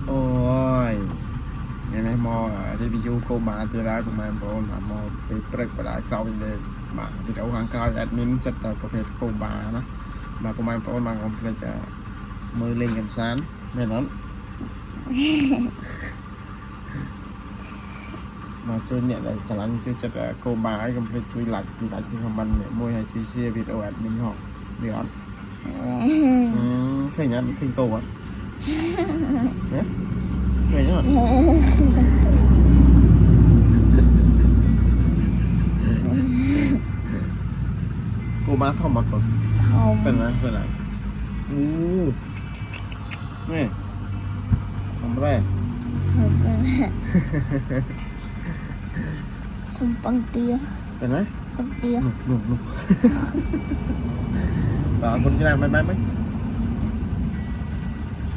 โอ้ยยังไงมอรีวิวโกมาที่ร้านของมันบอกว่ามอไปเปิดประดาเก่าเลยมาที่เราห่างไกลแอดมินจัดประเภทโกบานะมาประมาณมาคอมเพลตมือเล่นกันซานไม่นั้นมาช่วยเนี่ยเลยสลังช่วยจัดโกบาให้คอมเพลตช่วยหลักที่ของมันเนี่ยมวยให้ช่วยเชียร์วิดีโอแอดมินหอกเดี๋ยวเคยยันเคยโตอ่ะเนี่ยเคยยันโกบาทอมมาก่อนเป็นไรนี่ทำไรทำปังเตียเป็นไรปังเตียหนุกป่าวคนที่ไหนไหม